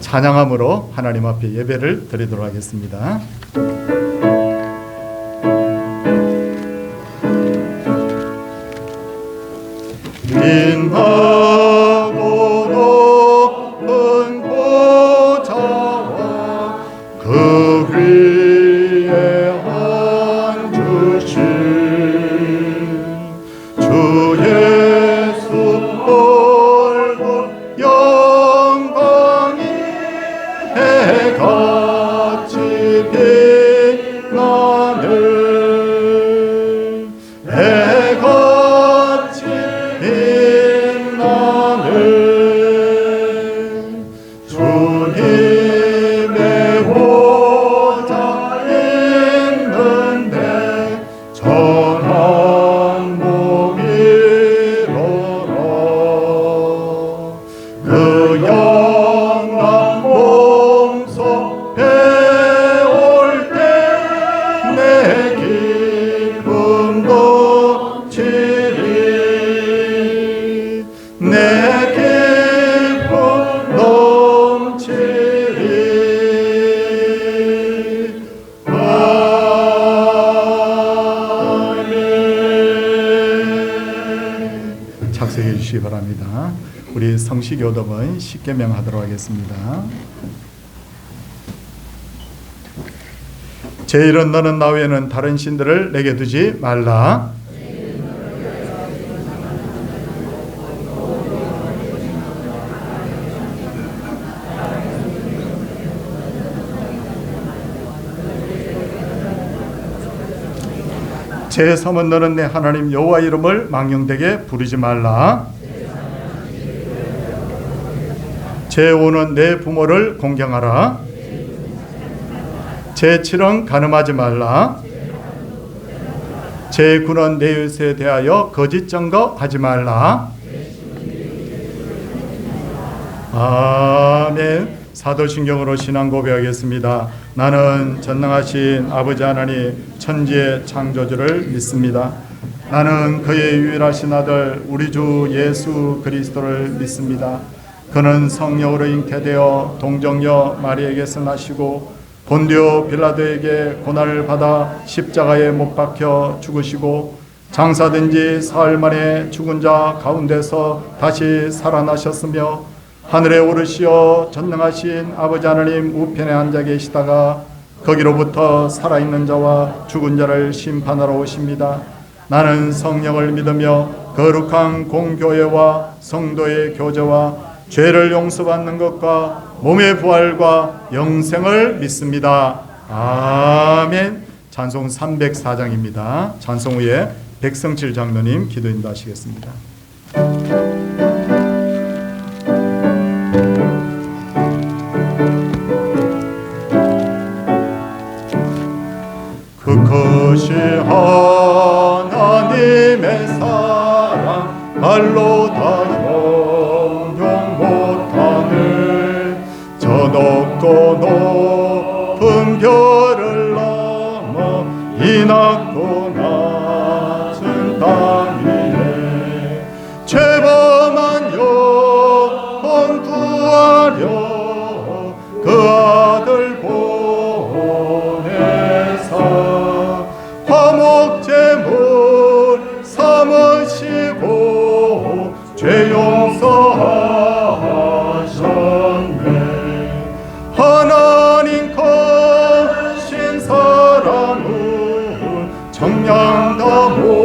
찬양함으로 하나님 앞에 예배를 드리도록 하겠습니다. 빛나고 높은 보좌와 그 위에 앉으신 주 예수 얼굴 영광이 해같이 빛나네. 해같이 빛나네. 주님의 보좌 있는데 전한 복이로라. 그 영광 몸소 배울 때 내 기쁨도 치리. 내 기쁨 넘치리. 아멘. 착석해 주시기 바랍니다. 우리 성시교독은 십계명 하도록 하겠습니다. 제1은 너는 나 외에는 다른 신들을 내게 두지 말라. 제3은 너는 내 하나님 여호와 이름을 망령되게 부르지 말라. 제5는 내 부모를 공경하라. 제7은 간음하지 말라. 제9는 내 이웃에 대하여 거짓 증거하지 말라. 아멘. 사도신경으로 신앙 고백하겠습니다. 나는 전능하신 아버지 하나님 천지의 창조주를 믿습니다. 나는 그의 유일하신 아들 우리 주 예수 그리스도를 믿습니다. 그는 성령으로 잉태되어 동정녀 마리에게서 나시고 본디오 빌라도에게 고난을 받아 십자가에 못 박혀 죽으시고 장사된 지 사흘 만에 죽은 자 가운데서 다시 살아나셨으며 하늘에 오르시어 전능하신 아버지 하나님 우편에 앉아 계시다가 거기로부터 살아있는 자와 죽은 자를 심판하러 오십니다. 나는 성령을 믿으며 거룩한 공교회와 성도의 교제와 죄를 용서받는 것과 몸의 부활과 영생을 믿습니다. 아멘. 찬송 304장입니다. 찬송 후에 백성칠 장로님 기도 인도하시겠습니다. 그 크신 하나님의 사랑 말로 다 형용 못하네. 저 높고 높은 별을 넘어 이 낮고 낮은 땅 위에 죄범한 영혼 구하려 그 아들 보내사 화목제물 삼으시고 죄 용서하셨네. 하나님 크신 사랑은 정량다 못하네.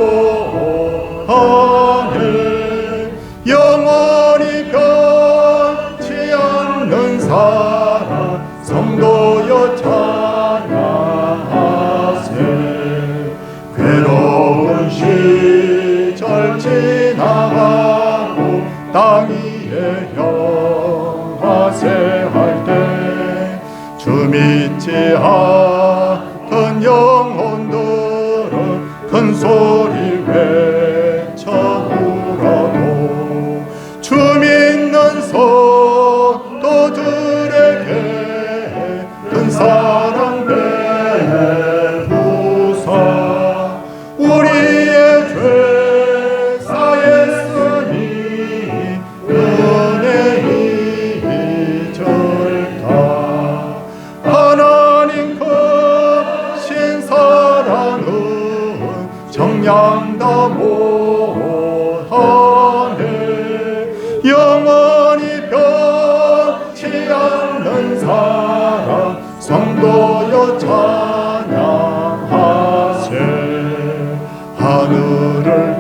영원히 변치 않는 사랑 성도여 찬양하세. 괴로운 시절 지나가고 땅 위에 영화세할 때 주 믿지 않던 영혼들은 큰 소리 외쳐 울어도 주 믿는 성도들에게 큰 사랑 베푸사. 우리의 죄 사했으니 은혜 잊을 사랑 성도여 찬양하세. 하늘을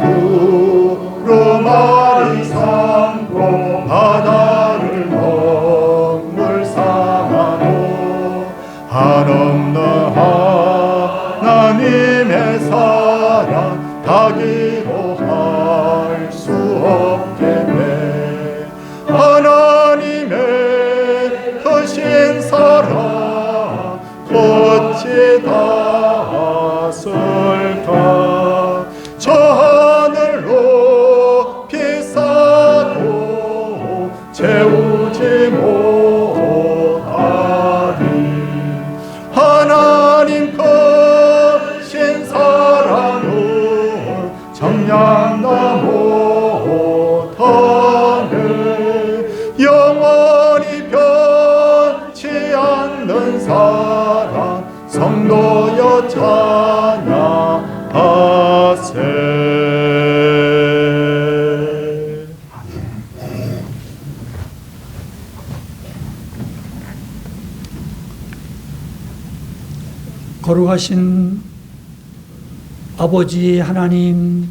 두루마리 삼고 바다를 먹물 삼아도 한없는 하나님의 사랑 다 기록할 수 없겠네. 하나님의 크신 사랑 어찌 닿았을까. 저 하늘로 비싸도 채우지 못하리. 하나님 크신 사랑을 정량다 못하네. 영원히 변치 않는 사랑 성도여 찬양하세. 거룩하신 아버지 하나님,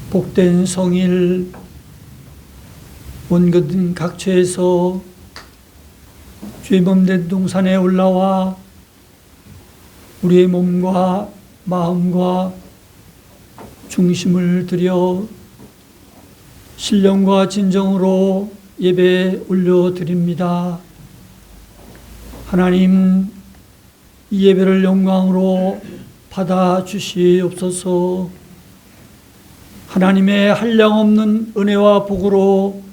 복된 성일 온갖 각처에서 죄범된 동산에 올라와 우리의 몸과 마음과 중심을 들여 신령과 진정으로 예배 올려드립니다. 하나님, 이 예배를 영광으로 받아주시옵소서. 하나님의 한량없는 은혜와 복으로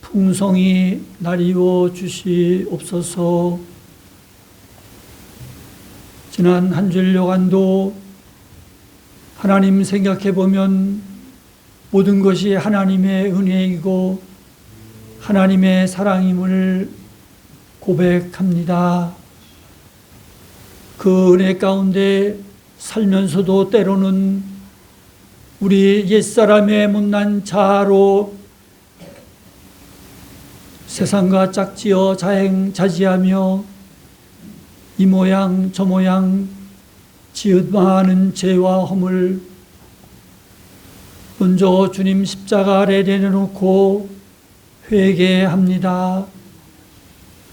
풍성히 나리워 주시옵소서. 지난 한 주일여간도 하나님 생각해보면 모든 것이 하나님의 은혜이고 하나님의 사랑임을 고백합니다. 그 은혜 가운데 살면서도 때로는 우리 옛사람의 못난 자아로 세상과 짝지어 자행자지하며 이 모양 저 모양 지읒 많은 죄와 허물 먼저 주님 십자가 아래 내려놓고 회개합니다.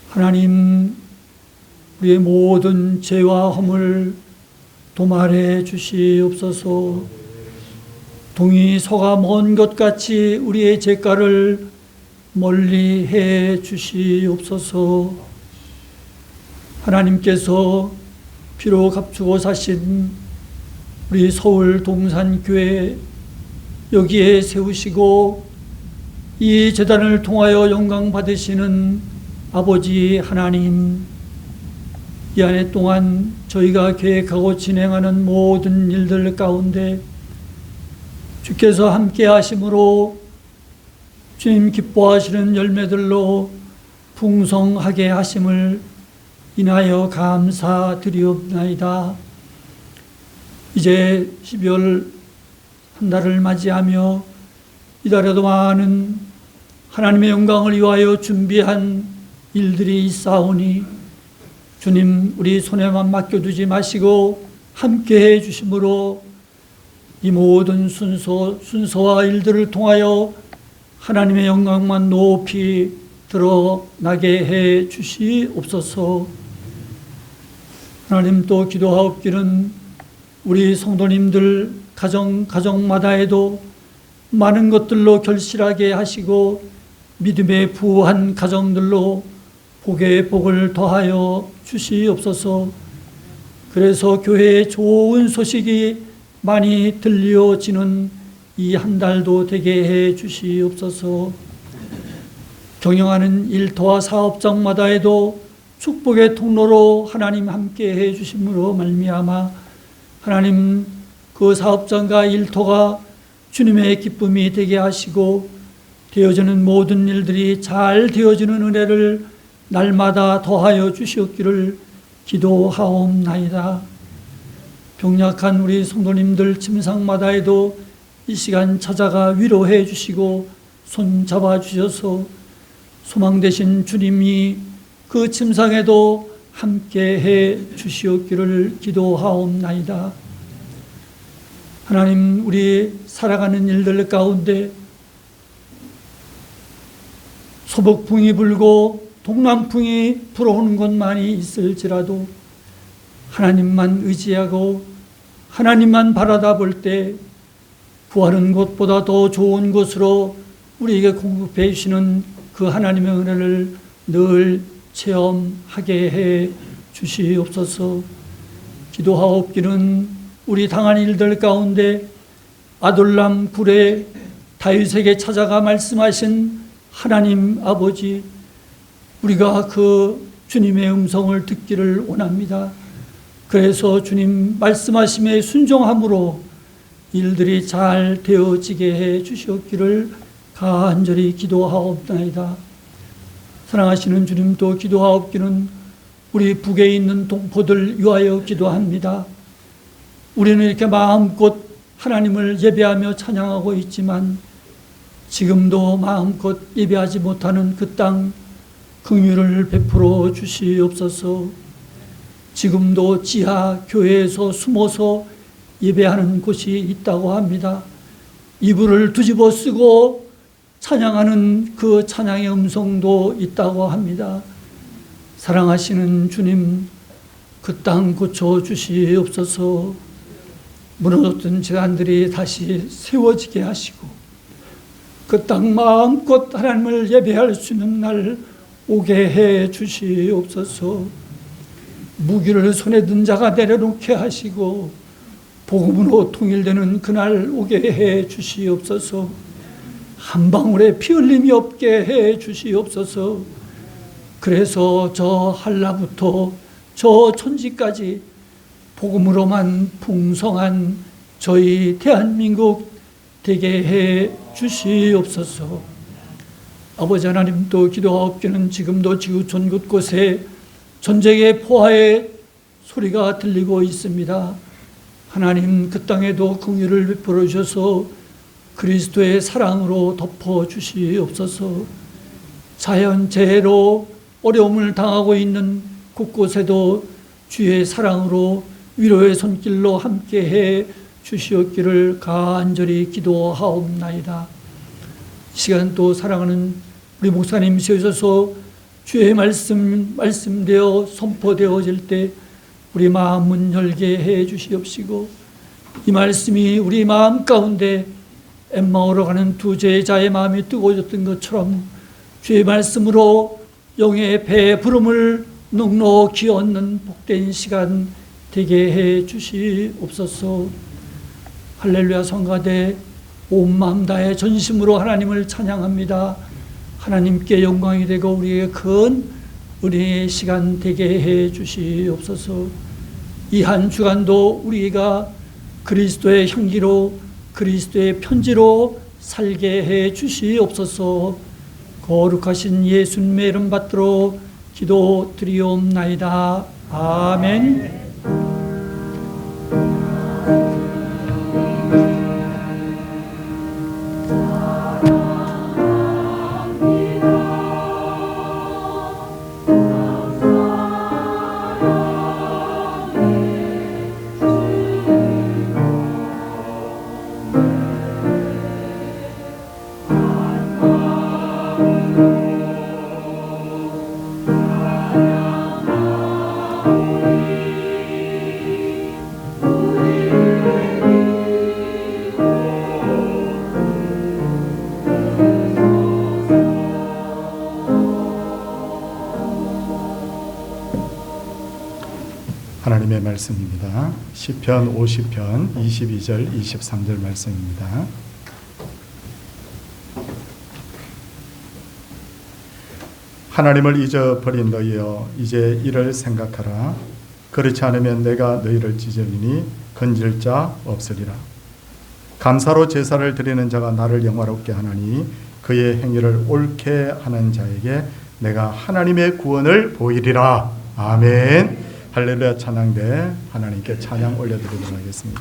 하나님, 우리의 모든 죄와 허물 도말해 주시옵소서. 동이 서가 먼 것 같이 우리의 죄가를 멀리 해 주시옵소서. 하나님께서 피로 값주고 사신 우리 서울 동산교회 여기에 세우시고 이 제단을 통하여 영광 받으시는 아버지 하나님, 이 한 해 동안 저희가 계획하고 진행하는 모든 일들 가운데 주께서 함께 하심으로 주님 기뻐하시는 열매들로 풍성하게 하심을 인하여 감사드리옵나이다. 이제 12월 한 달을 맞이하며 이달에도 많은 하나님의 영광을 위하여 준비한 일들이 있사오니 주님, 우리 손에만 맡겨두지 마시고 함께해 주심으로 이 모든 순서와 일들을 통하여 하나님의 영광만 높이 드러나게 해 주시옵소서. 하나님, 또 기도하옵기는 우리 성도님들 가정마다에도 많은 것들로 결실하게 하시고 믿음의 부한 가정들로 복의 복을 더하여 주시옵소서. 그래서 교회에 좋은 소식이 많이 들려지는 이 한 달도 되게 해 주시옵소서. 경영하는 일터와 사업장마다에도 축복의 통로로 하나님 함께 해 주심으로 말미암아 하나님, 그 사업장과 일터가 주님의 기쁨이 되게 하시고 되어지는 모든 일들이 잘 되어지는 은혜를 날마다 더하여 주시옵기를 기도하옵나이다. 병약한 우리 성도님들 침상마다에도 이 시간 찾아가 위로해 주시고 손잡아 주셔서 소망 되신 주님이 그 침상에도 함께해 주시옵기를 기도하옵나이다. 하나님, 우리 살아가는 일들 가운데 소北풍이 불고 동남풍이 불어오는 곳만이 있을지라도 하나님만 의지하고 하나님만 바라다 볼 때 구하는 곳보다 더 좋은 곳으로 우리에게 공급해 주시는 그 하나님의 은혜를 늘 체험하게 해 주시옵소서. 기도하옵기는 우리 당한 일들 가운데 아둘람 굴에 다윗에게 찾아가 말씀하신 하나님 아버지, 우리가 그 주님의 음성을 듣기를 원합니다. 그래서 주님 말씀하심에 순종함으로 일들이 잘 되어지게 해 주시옵기를 간절히 기도하옵나이다. 사랑하시는 주님도 기도하옵기는 우리 북에 있는 동포들 위하여 기도합니다. 우리는 이렇게 마음껏 하나님을 예배하며 찬양하고 있지만 지금도 마음껏 예배하지 못하는 그 땅 긍휼을 베풀어 주시옵소서. 지금도 지하 교회에서 숨어서 예배하는 곳이 있다고 합니다. 이불을 뒤집어 쓰고 찬양하는 그 찬양의 음성도 있다고 합니다. 사랑하시는 주님, 그 땅 고쳐 주시옵소서. 무너졌던 재단들이 다시 세워지게 하시고 그 땅 마음껏 하나님을 예배할 수 있는 날 오게 해 주시옵소서. 무기를 손에 든 자가 내려놓게 하시고 복음으로 통일되는 그날 오게 해 주시옵소서. 한 방울의 피 흘림이 없게 해 주시옵소서. 그래서 저 한라부터 저 천지까지 복음으로만 풍성한 저희 대한민국 되게 해 주시옵소서. 아버지 하나님도 기도하옵기는 지금도 지구촌 곳곳에 전쟁의 포화의 소리가 들리고 있습니다. 하나님, 그 땅에도 긍휼을 베풀어 주셔서 그리스도의 사랑으로 덮어 주시옵소서. 자연재해로 어려움을 당하고 있는 곳곳에도 주의 사랑으로 위로의 손길로 함께해 주시옵기를 간절히 기도하옵나이다. 이 시간 또 사랑하는 우리 목사님 세우셔서 주의 말씀되어 선포되어질 때 우리 마음 문 열게 해 주시옵시고, 이 말씀이 우리 마음 가운데 엠마오로 가는 두 제자의 마음이 뜨거워졌던 것처럼 주의 말씀으로 영의 배부름을 넉넉히 얻는 복된 시간 되게 해 주시옵소서. 할렐루야. 성가대 온 마음 다해 전심으로 하나님을 찬양합니다. 하나님께 영광이 되고 우리의 큰 은혜의 시간 되게 해 주시옵소서. 이 한 주간도 우리가 그리스도의 향기로 그리스도의 편지로 살게 해 주시옵소서. 거룩하신 예수님의 이름 받들어 기도드리옵나이다. 아멘. 하나님의 말씀입니다. 시편 50편 22절 23절 말씀입니다. 하나님을 잊어버린 너희여, 이제 이를 생각하라. 그렇지 않으면 내가 너희를 찢으리니 건질 자 없으리라. 감사로 제사를 드리는 자가 나를 영화롭게 하나니 그의 행위를 옳게 하는 자에게 내가 하나님의 구원을 보이리라. 아멘. 할렐루야. 찬양대 하나님께 찬양 올려드리도록 하겠습니다.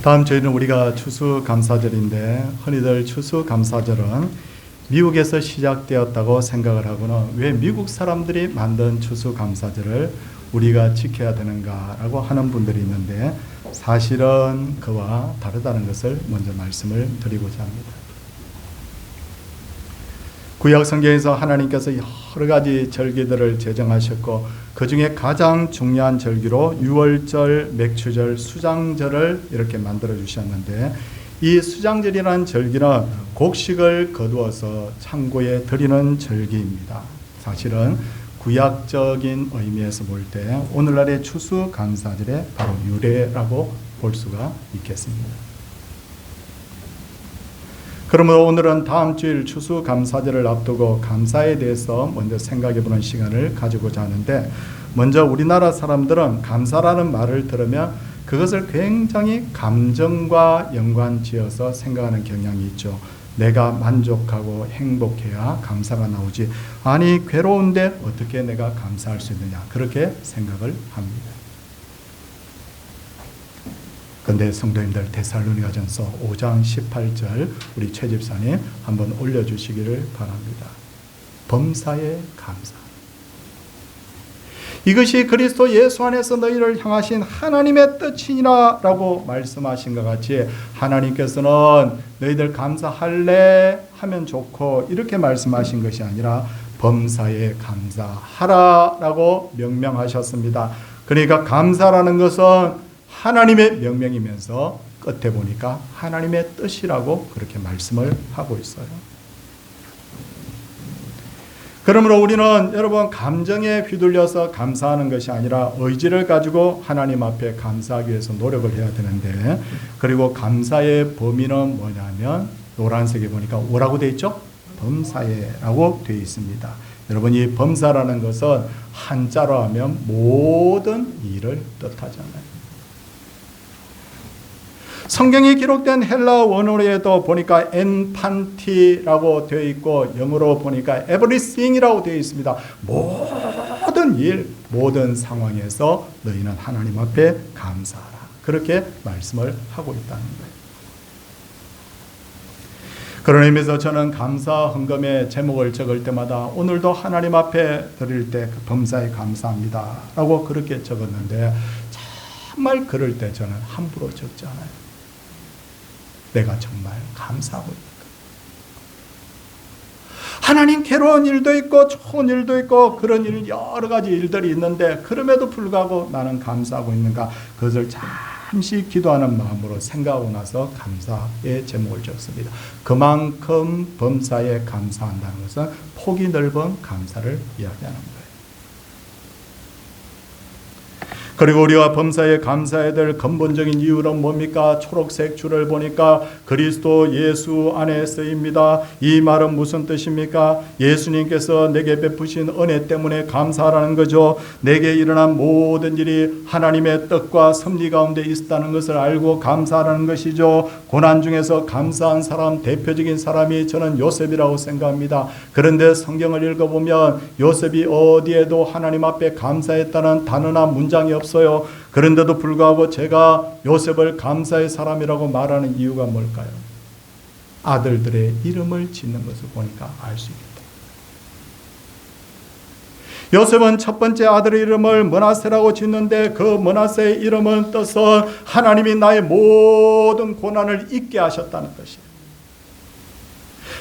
다음 주에는 우리가 추수감사절인데 흔히들 추수감사절은 미국에서 시작되었다고 생각을 하고는 왜 미국 사람들이 만든 추수감사절을 우리가 지켜야 되는가라고 하는 분들이 있는데 사실은 그와 다르다는 것을 먼저 말씀을 드리고자 합니다. 구약 성경에서 하나님께서 여러 가지 절기들을 제정하셨고 그 중에 가장 중요한 절기로 유월절, 맥추절, 수장절을 이렇게 만들어 주셨는데 이 수장절이라는 절기는 곡식을 거두어서 창고에 드리는 절기입니다. 사실은 구약적인 의미에서 볼 때 오늘날의 추수감사절의 바로 유래라고 볼 수가 있겠습니다. 그러므로 오늘은 다음 주일 추수감사절을 앞두고 감사에 대해서 먼저 생각해보는 시간을 가지고자 하는데 먼저 우리나라 사람들은 감사라는 말을 들으면 그것을 굉장히 감정과 연관지어서 생각하는 경향이 있죠. 내가 만족하고 행복해야 감사가 나오지. 아니 괴로운데 어떻게 내가 감사할 수 있느냐 그렇게 생각을 합니다. 근데 성도님들 데살로니가전서 5장 18절 우리 최 집사님 한번 올려주시기를 바랍니다. 범사에 감사. 이것이 그리스도 예수 안에서 너희를 향하신 하나님의 뜻이니라 라고 말씀하신 것 같이 하나님께서는 너희들 감사할래 하면 좋고 이렇게 말씀하신 것이 아니라 범사에 감사하라 라고 명명하셨습니다. 그러니까 감사라는 것은 하나님의 명명이면서 끝에 보니까 하나님의 뜻이라고 그렇게 말씀을 하고 있어요. 그러므로 우리는 여러분 감정에 휘둘려서 감사하는 것이 아니라 의지를 가지고 하나님 앞에 감사하기 위해서 노력을 해야 되는데 그리고 감사의 범위는 뭐냐면 노란색에 보니까 뭐라고 되어 있죠? 범사에라고 되어 있습니다. 여러분 이 범사라는 것은 한자로 하면 모든 일을 뜻하잖아요. 성경이 기록된 헬라 원어에도 보니까 엔판티라고 되어 있고 영어로 보니까 everything이라고 되어 있습니다. 모든 일, 모든 상황에서 너희는 하나님 앞에 감사하라. 그렇게 말씀을 하고 있다는 거예요. 그런 의미에서 저는 감사 헌금의 제목을 적을 때마다 오늘도 하나님 앞에 드릴 때 범사에 감사합니다 라고 그렇게 적었는데 정말 그럴 때 저는 함부로 적지 않아요. 내가 정말 감사하고 있다. 하나님 괴로운 일도 있고 좋은 일도 있고 그런 일 여러 가지 일들이 있는데 그럼에도 불구하고 나는 감사하고 있는가 그것을 잠시 기도하는 마음으로 생각하고 나서 감사의 제목을 적습니다. 그만큼 범사에 감사한다는 것은 폭이 넓은 감사를 이야기하는 거예요. 그리고 우리가 범사에 감사해야 될 근본적인 이유는 뭡니까? 초록색 줄을 보니까 그리스도 예수 안에 쓰입니다. 이 말은 무슨 뜻입니까? 예수님께서 내게 베푸신 은혜 때문에 감사하라는 거죠. 내게 일어난 모든 일이 하나님의 뜻과 섭리 가운데 있다는 것을 알고 감사하라는 것이죠. 고난 중에서 감사한 사람, 대표적인 사람이 저는 요셉이라고 생각합니다. 그런데 성경을 읽어보면 요셉이 어디에도 하나님 앞에 감사했다는 단어나 문장이 없어요. 그런데도 불구하고 제가 요셉을 감사의 사람이라고 말하는 이유가 뭘까요? 아들들의 이름을 짓는 것을 보니까 알 수 있겠다. 요셉은 첫 번째 아들의 이름을 므낫세라고 짓는데 그 므낫세의 이름은 뜻은 하나님이 나의 모든 고난을 잊게 하셨다는 뜻이에요.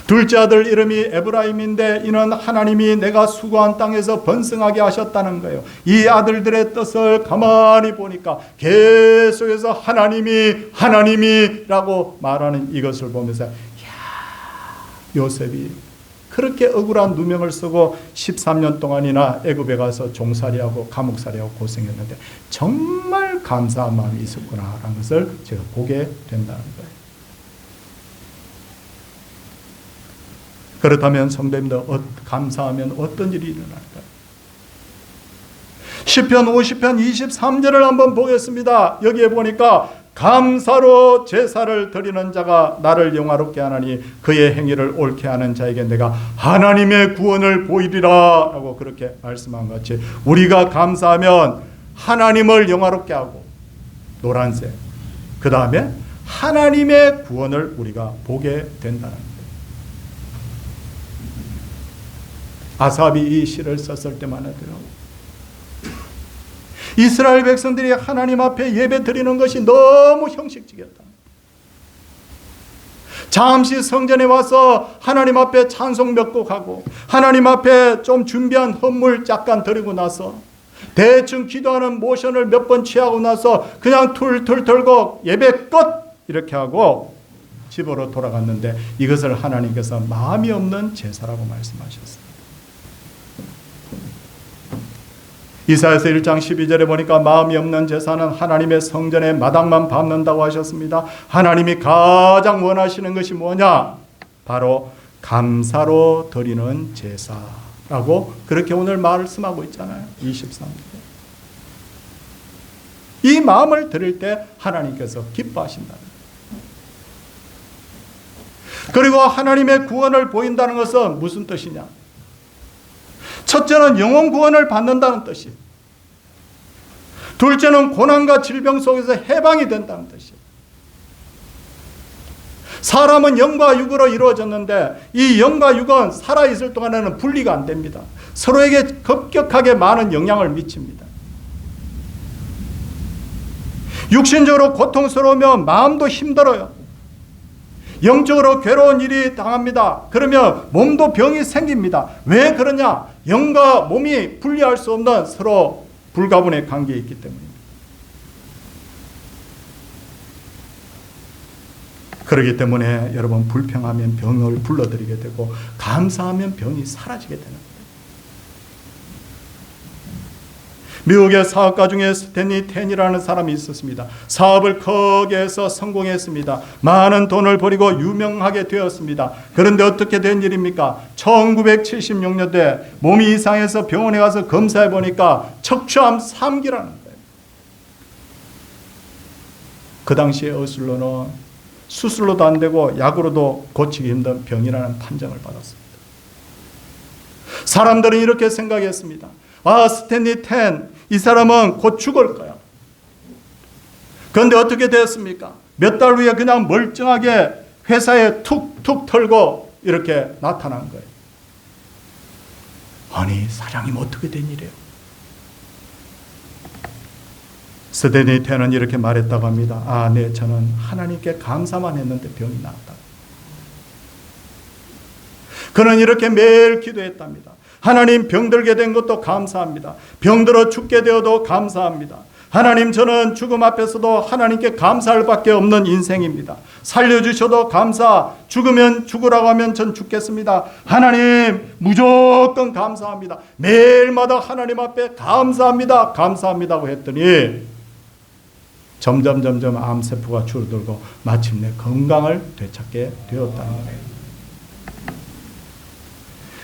둘째 아들 이름이 에브라임인데 이는 하나님이 내가 수고한 땅에서 번성하게 하셨다는 거예요. 이 아들들의 뜻을 가만히 보니까 계속해서 하나님이라고 말하는 이것을 보면서 요셉이 그렇게 억울한 누명을 쓰고 13년 동안이나 애굽에 가서 종살이하고 감옥살이하고 고생했는데 정말 감사한 마음이 있었구나라는 것을 제가 보게 된다는 거예요. 그렇다면 성도님들 감사하면 어떤 일이 일어날까요? 시편 50편 23절을 한번 보겠습니다. 여기에 보니까 감사로 제사를 드리는 자가 나를 영화롭게 하나니 그의 행위를 옳게 하는 자에게 내가 하나님의 구원을 보이리라 라고 그렇게 말씀한 것 같이 우리가 감사하면 하나님을 영화롭게 하고 노란색 그 다음에 하나님의 구원을 우리가 보게 된다는 거예요. 아삽이 이 시를 썼을 때만 하더라도 이스라엘 백성들이 하나님 앞에 예배 드리는 것이 너무 형식적이었다. 잠시 성전에 와서 하나님 앞에 찬송 몇 곡 하고 하나님 앞에 좀 준비한 헌물 잠깐 드리고 나서 대충 기도하는 모션을 몇 번 취하고 나서 그냥 툴툴 털고 예배 끝 이렇게 하고 집으로 돌아갔는데 이것을 하나님께서 마음이 없는 제사라고 말씀하셨습니다. 이사야서 1장 12절에 보니까 마음이 없는 제사는 하나님의 성전의 마당만 밟는다고 하셨습니다. 하나님이 가장 원하시는 것이 뭐냐? 바로 감사로 드리는 제사라고 그렇게 오늘 말씀하고 있잖아요. 23절. 이 마음을 드릴 때 하나님께서 기뻐하신다는 거예요. 그리고 하나님의 구원을 보인다는 것은 무슨 뜻이냐? 첫째는 영혼 구원을 받는다는 뜻이, 둘째는 고난과 질병 속에서 해방이 된다는 뜻이. 사람은 영과 육으로 이루어졌는데 이 영과 육은 살아있을 동안에는 분리가 안 됩니다. 서로에게 급격하게 많은 영향을 미칩니다. 육신적으로 고통스러우면 마음도 힘들어요. 영적으로 괴로운 일이 당합니다. 그러면 몸도 병이 생깁니다. 왜 그러냐? 영과 몸이 분리할 수 없는 서로 불가분의 관계에 있기 때문입니다. 그렇기 때문에 여러분 불평하면 병을 불러들이게 되고 감사하면 병이 사라지게 되는 거예요. 미국의 사업가 중에 스탠리 텐이라는 사람이 있었습니다. 사업을 크게 해서 성공했습니다. 많은 돈을 벌이고 유명하게 되었습니다. 그런데 어떻게 된 일입니까? 1976년도에 몸이 이상해서 병원에 가서 검사해 보니까 척추암 3기라는 거예요. 그 당시에 의술로는 수술로도 안 되고 약으로도 고치기 힘든 병이라는 판정을 받았습니다. 사람들은 이렇게 생각했습니다. 아, 스탠리 텐, 이 사람은 곧 죽을 거야. 그런데 어떻게 됐습니까? 몇 달 후에 그냥 멀쩡하게 회사에 툭툭 털고 이렇게 나타난 거예요. 아니, 사장님 어떻게 된 일이에요? 스탠리 텐은 이렇게 말했다고 합니다. 아, 네, 저는 하나님께 감사만 했는데 병이 나았다. 그는 이렇게 매일 기도했답니다. 하나님, 병들게 된 것도 감사합니다. 병들어 죽게 되어도 감사합니다. 하나님, 저는 죽음 앞에서도 하나님께 감사할 밖에 없는 인생입니다. 살려주셔도 감사, 죽으면 죽으라고 하면 전 죽겠습니다. 하나님, 무조건 감사합니다. 매일마다 하나님 앞에 감사합니다. 감사합니다고 했더니 점점 암세포가 줄어들고 마침내 건강을 되찾게 되었다는 거예요.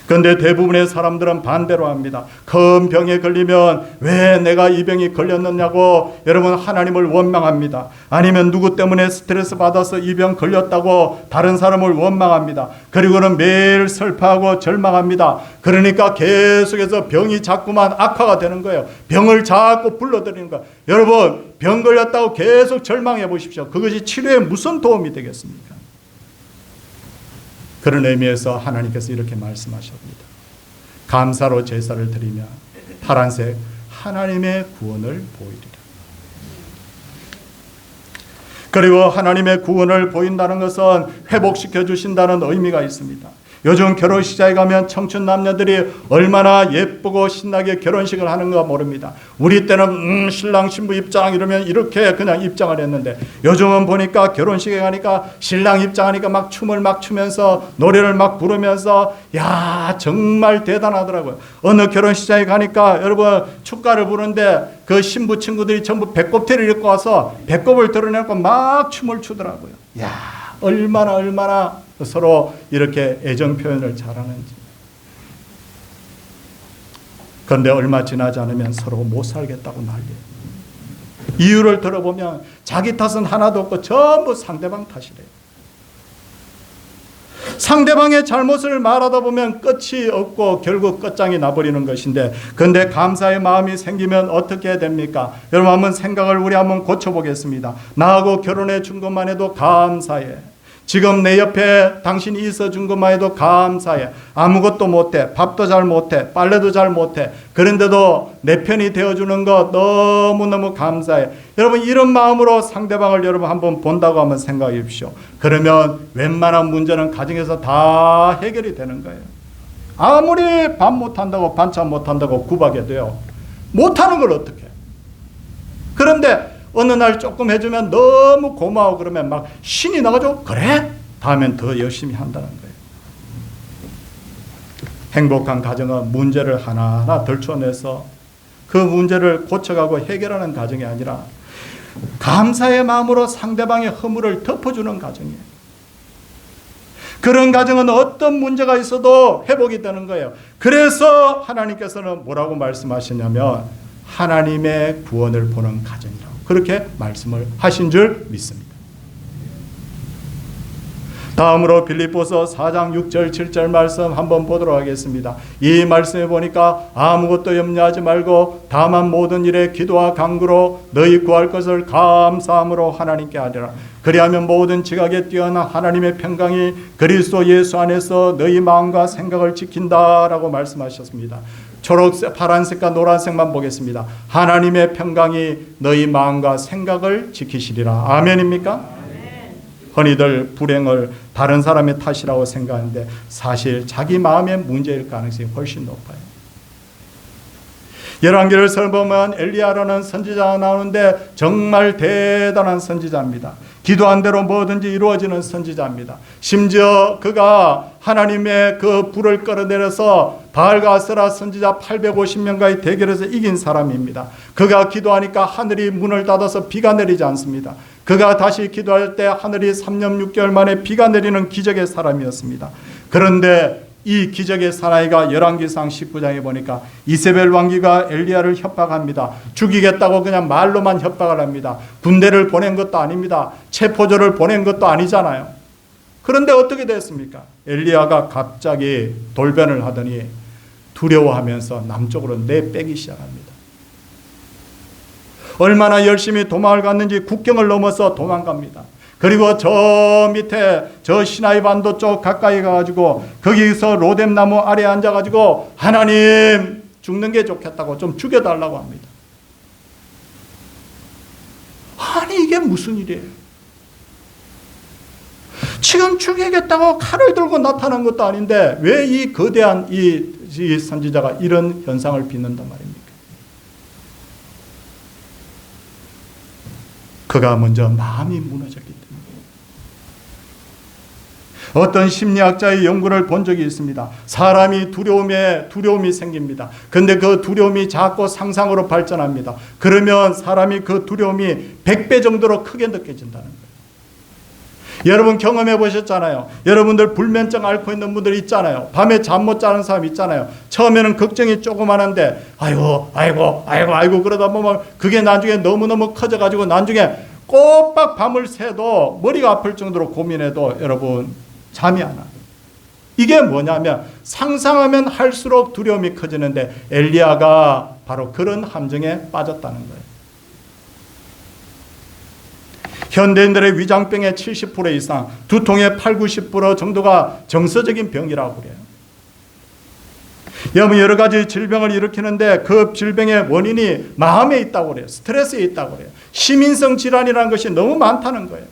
그런데 대부분의 사람들은 반대로 합니다. 큰 병에 걸리면 왜 내가 이 병이 걸렸느냐고 여러분 하나님을 원망합니다. 아니면 누구 때문에 스트레스 받아서 이 병 걸렸다고 다른 사람을 원망합니다. 그리고는 매일 슬퍼하고 절망합니다. 그러니까 계속해서 병이 자꾸만 악화가 되는 거예요. 병을 자꾸 불러들이는 거예요. 여러분, 병 걸렸다고 계속 절망해 보십시오. 그것이 치료에 무슨 도움이 되겠습니까? 그런 의미에서 하나님께서 이렇게 말씀하십니다. 감사로 제사를 드리며 파란색 하나님의 구원을 보이리라. 그리고 하나님의 구원을 보인다는 것은 회복시켜 주신다는 의미가 있습니다. 요즘 결혼식장에 가면 청춘 남녀들이 얼마나 예쁘고 신나게 결혼식을 하는가 모릅니다. 우리 때는 신랑 신부 입장 이러면 이렇게 그냥 입장을 했는데 요즘은 보니까 결혼식에 가니까 신랑 입장하니까 막 춤을 막 추면서 노래를 막 부르면서 야, 정말 대단하더라고요. 어느 결혼식장에 가니까 여러분 축가를 부르는데 그 신부 친구들이 전부 배꼽티를 입고 와서 배꼽을 드러내고 막 춤을 추더라고요. 야, 얼마나 서로 이렇게 애정 표현을 잘하는지. 그런데 얼마 지나지 않으면 서로 못 살겠다고 난리예요. 이유를 들어보면 자기 탓은 하나도 없고 전부 상대방 탓이래요. 상대방의 잘못을 말하다 보면 끝이 없고 결국 끝장이 나버리는 것인데, 그런데 감사의 마음이 생기면 어떻게 됩니까? 여러분, 한번 생각을 우리 한번 고쳐보겠습니다. 나하고 결혼해 준 것만 해도 감사해. 지금 내 옆에 당신이 있어 준 것만 해도 감사해. 아무것도 못해. 밥도 잘 못해. 빨래도 잘 못해. 그런데도 내 편이 되어주는 것 너무너무 감사해. 여러분, 이런 마음으로 상대방을 여러분 한번 본다고 한번 생각해 보십시오. 그러면 웬만한 문제는 가정에서 다 해결이 되는 거예요. 아무리 밥 못한다고 반찬 못한다고 구박해 돼요. 못하는 걸 어떻게 해? 그런데 어느 날 조금 해주면 너무 고마워 그러면 막 신이 나가지고 그래? 다음엔 더 열심히 한다는 거예요. 행복한 가정은 문제를 하나하나 덜쳐내서 그 문제를 고쳐가고 해결하는 가정이 아니라 감사의 마음으로 상대방의 허물을 덮어주는 가정이에요. 그런 가정은 어떤 문제가 있어도 회복이 되는 거예요. 그래서 하나님께서는 뭐라고 말씀하시냐면 하나님의 구원을 보는 가정이라고 그렇게 말씀을 하신 줄 믿습니다. 다음으로 빌립보서 4장 6절 7절 말씀 한번 보도록 하겠습니다. 이 말씀에 보니까 아무것도 염려하지 말고 다만 모든 일에 기도와 간구로 너희 구할 것을 감사함으로 하나님께 하리라. 그리하면 모든 지각에 뛰어난 하나님의 평강이 그리스도 예수 안에서 너희 마음과 생각을 지킨다라고 말씀하셨습니다. 초록색, 파란색과 노란색만 보겠습니다. 하나님의 평강이 너희 마음과 생각을 지키시리라. 아멘입니까? 흔히들 불행을 다른 사람의 탓이라고 생각하는데 사실 자기 마음의 문제일 가능성이 훨씬 높아요. 열왕기를 살펴보면 엘리야라는 선지자가 나오는데 정말 대단한 선지자입니다. 기도한 대로 뭐든지 이루어지는 선지자입니다. 심지어 그가 하나님의 그 불을 끌어내려서 바알과 아세라 선지자 850명과의 대결에서 이긴 사람입니다. 그가 기도하니까 하늘이 문을 닫아서 비가 내리지 않습니다. 그가 다시 기도할 때 하늘이 3년 6개월 만에 비가 내리는 기적의 사람이었습니다. 그런데 이 기적의 사나이가 열왕기상 19장에 보니까 이세벨 왕비가 엘리야를 협박합니다. 죽이겠다고 그냥 말로만 협박을 합니다. 군대를 보낸 것도 아닙니다. 체포조를 보낸 것도 아니잖아요. 그런데 어떻게 됐습니까? 엘리야가 갑자기 돌변을 하더니 두려워하면서 남쪽으로 내빼기 시작합니다. 얼마나 열심히 도망을 갔는지 국경을 넘어서 도망갑니다. 그리고 저 밑에 저 시나이 반도 쪽 가까이 가가지고 거기서 로뎀나무 아래에 앉아가지고 하나님 죽는 게 좋겠다고 좀 죽여달라고 합니다. 아니 이게 무슨 일이에요? 지금 죽이겠다고 칼을 들고 나타난 것도 아닌데 왜 이 거대한 이 선지자가 이런 현상을 빚는단 말입니까? 그가 먼저 마음이 무너졌기 때문에. 어떤 심리학자의 연구를 본 적이 있습니다. 사람이 두려움이 생깁니다. 근데 그 두려움이 자꾸 상상으로 발전합니다. 그러면 사람이 그 두려움이 100배 정도로 크게 느껴진다는 거예요. 여러분 경험해 보셨잖아요. 여러분들 불면증 앓고 있는 분들 있잖아요. 밤에 잠 못 자는 사람 있잖아요. 처음에는 걱정이 조그마한데 아이고 그러다 보면 그게 나중에 너무너무 커져가지고 나중에 꼬박 밤을 새도 머리가 아플 정도로 고민해도 여러분 잠이 안 와요. 이게 뭐냐면 상상하면 할수록 두려움이 커지는데 엘리야가 바로 그런 함정에 빠졌다는 거예요. 현대인들의 위장병의 70% 이상, 두통의 80-90% 정도가 정서적인 병이라고 그래요. 여러분 여러 가지 질병을 일으키는데 그 질병의 원인이 마음에 있다고 그래요. 스트레스에 있다고 그래요. 시민성 질환이라는 것이 너무 많다는 거예요.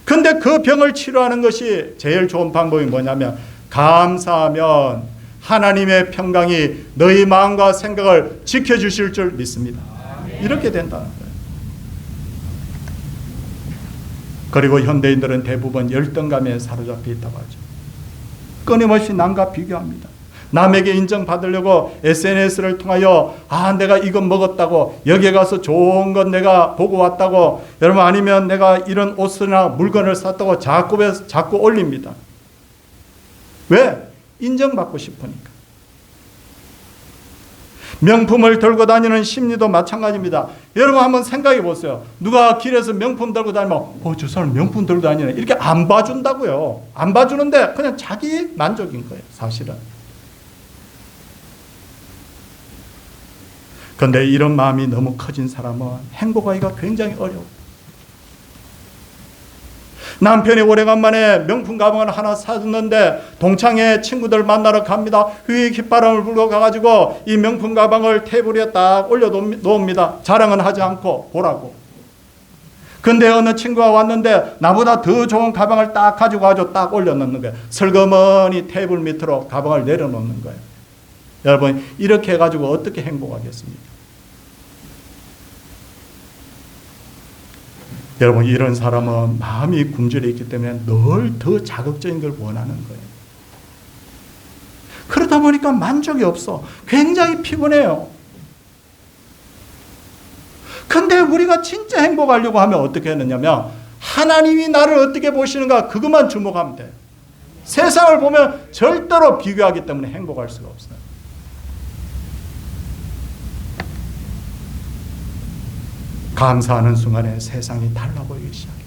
그런데 그 병을 치료하는 것이 제일 좋은 방법이 뭐냐면 감사하면 하나님의 평강이 너희 마음과 생각을 지켜주실 줄 믿습니다. 이렇게 된다는 거예요. 그리고 현대인들은 대부분 열등감에 사로잡혀 있다고 하죠. 끊임없이 남과 비교합니다. 남에게 인정받으려고 SNS를 통하여 내가 이거 먹었다고, 여기에 가서 좋은 건 내가 보고 왔다고, 여러분 아니면 내가 이런 옷이나 물건을 샀다고 자꾸 올립니다. 왜? 인정받고 싶으니까. 명품을 들고 다니는 심리도 마찬가지입니다. 여러분 한번 생각해 보세요. 누가 길에서 명품 들고 다니면 저 사람 명품 들고 다니네 이렇게 안 봐준다고요. 안 봐주는데 그냥 자기 만족인 거예요, 사실은. 그런데 이런 마음이 너무 커진 사람은 행복하기가 굉장히 어려워요. 남편이 오래간만에 명품 가방을 하나 사줬는데 동창회 친구들 만나러 갑니다. 휘 깃바람을 불고 가가지고 이 명품 가방을 테이블에 딱 올려놓습니다. 자랑은 하지 않고 보라고. 근데 어느 친구가 왔는데 나보다 더 좋은 가방을 딱 가지고 와서 딱 올려놓는 거예요. 슬그머니 테이블 밑으로 가방을 내려놓는 거예요. 여러분 이렇게 해가지고 어떻게 행복하겠습니까? 여러분 이런 사람은 마음이 굶주려 있기 때문에 늘 더 자극적인 걸 원하는 거예요. 그러다 보니까 만족이 없어. 굉장히 피곤해요. 근데 우리가 진짜 행복하려고 하면 어떻게 하느냐면 하나님이 나를 어떻게 보시는가 그것만 주목하면 돼요. 세상을 보면 절대로 비교하기 때문에 행복할 수가 없어요. 감사하는 순간에 세상이 달라 보이기 시작해요.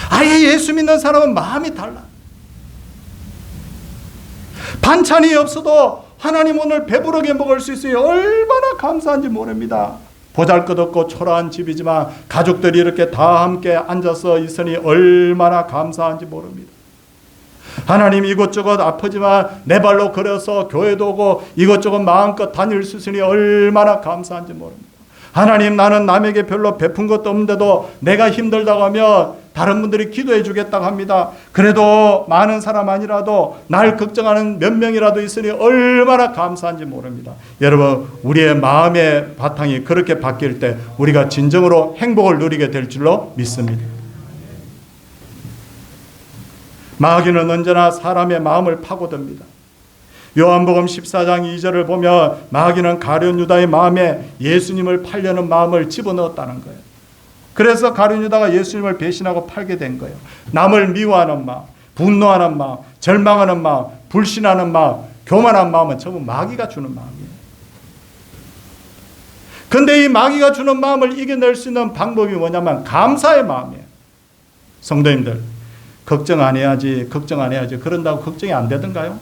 아예 예수 믿는 사람은 마음이 달라. 반찬이 없어도 하나님 오늘 배부르게 먹을 수 있어요. 얼마나 감사한지 모릅니다. 보잘것없고 초라한 집이지만 가족들이 이렇게 다 함께 앉아서 있으니 얼마나 감사한지 모릅니다. 하나님 이것저것 아프지만 내 발로 걸어서 교회도 오고 이것저것 마음껏 다닐 수 있으니 얼마나 감사한지 모릅니다. 하나님 나는 남에게 별로 베푼 것도 없는데도 내가 힘들다고 하면 다른 분들이 기도해 주겠다고 합니다. 그래도 많은 사람 아니라도 날 걱정하는 몇 명이라도 있으니 얼마나 감사한지 모릅니다. 여러분 우리의 마음의 바탕이 그렇게 바뀔 때 우리가 진정으로 행복을 누리게 될 줄로 믿습니다. 마귀는 언제나 사람의 마음을 파고듭니다. 요한복음 14장 2절을 보면 마귀는 가룟 유다의 마음에 예수님을 팔려는 마음을 집어넣었다는 거예요. 그래서 가룟 유다가 예수님을 배신하고 팔게 된 거예요. 남을 미워하는 마음, 분노하는 마음, 절망하는 마음, 불신하는 마음, 교만한 마음은 전부 마귀가 주는 마음이에요. 그런데 이 마귀가 주는 마음을 이겨낼 수 있는 방법이 뭐냐면 감사의 마음이에요. 성도님들 걱정 안 해야지 그런다고 걱정이 안 되던가요?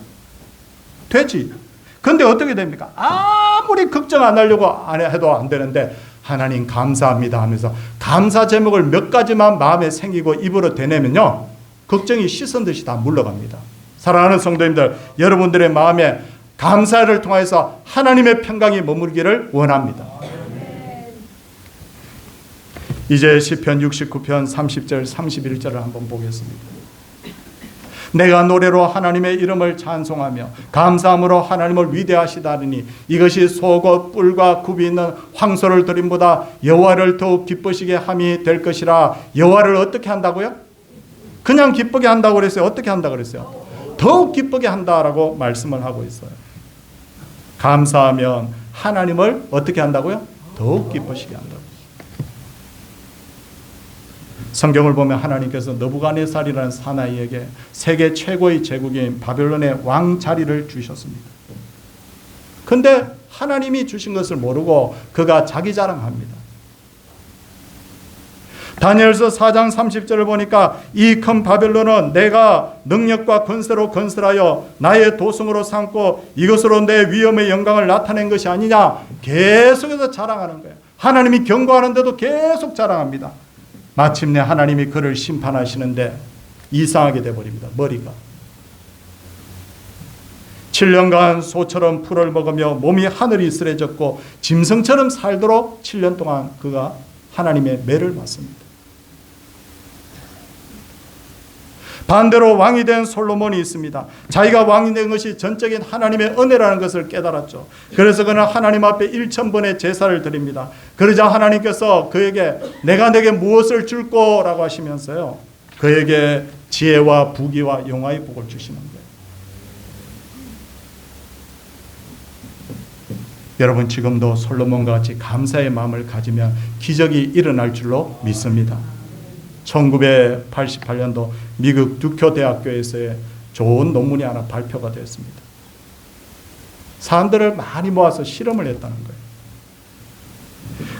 되지. 근데 어떻게 됩니까? 아무리 걱정 안 하려고 해도 안 되는데 하나님 감사합니다 하면서 감사 제목을 몇 가지만 마음에 생기고 입으로 대내면요 걱정이 씻은 듯이 다 물러갑니다. 사랑하는 성도님들 여러분들의 마음에 감사를 통해서 하나님의 평강이 머무르기를 원합니다. 이제 시편 69편 30절 31절을 한번 보겠습니다. 내가 노래로 하나님의 이름을 찬송하며 감사함으로 하나님을 위대하시다니 이것이 소고 뿔과 굽이 있는 황소를 드림보다 여호와를 더욱 기쁘시게 함이 될 것이라. 여호와를 어떻게 한다고요? 그냥 기쁘게 한다고 그랬어요? 어떻게 한다고 그랬어요? 더욱 기쁘게 한다라고 말씀을 하고 있어요. 감사하면 하나님을 어떻게 한다고요? 더욱 기쁘시게 한다고. 성경을 보면 하나님께서 느부갓네살이라는 사나이에게 세계 최고의 제국인 바벨론의 왕 자리를 주셨습니다. 그런데 하나님이 주신 것을 모르고 그가 자기 자랑합니다. 다니엘서 4장 30절을 보니까 이 큰 바벨론은 내가 능력과 권세로 건설하여 나의 도성으로 삼고 이것으로 내 위엄의 영광을 나타낸 것이 아니냐 계속해서 자랑하는 거예요. 하나님이 경고하는데도 계속 자랑합니다. 마침내 하나님이 그를 심판하시는데 이상하게 돼버립니다. 머리가 7년간 소처럼 풀을 먹으며 몸이 하늘이 쓰레졌고 짐승처럼 살도록 7년 동안 그가 하나님의 매를 맞습니다. 반대로 왕이 된 솔로몬이 있습니다. 자기가 왕이 된 것이 전적인 하나님의 은혜라는 것을 깨달았죠. 그래서 그는 하나님 앞에 1000번의 제사를 드립니다. 그러자 하나님께서 그에게 내가 내게 무엇을 줄 거라고 하시면서요 그에게 지혜와 부귀와 영화의 복을 주시는 거예요. 여러분 지금도 솔로몬과 같이 감사의 마음을 가지면 기적이 일어날 줄로 믿습니다. 1988년도 미국 듀교 대학교에서의 좋은 논문이 하나 발표가 되었습니다. 사람들을 많이 모아서 실험을 했다는 거예요.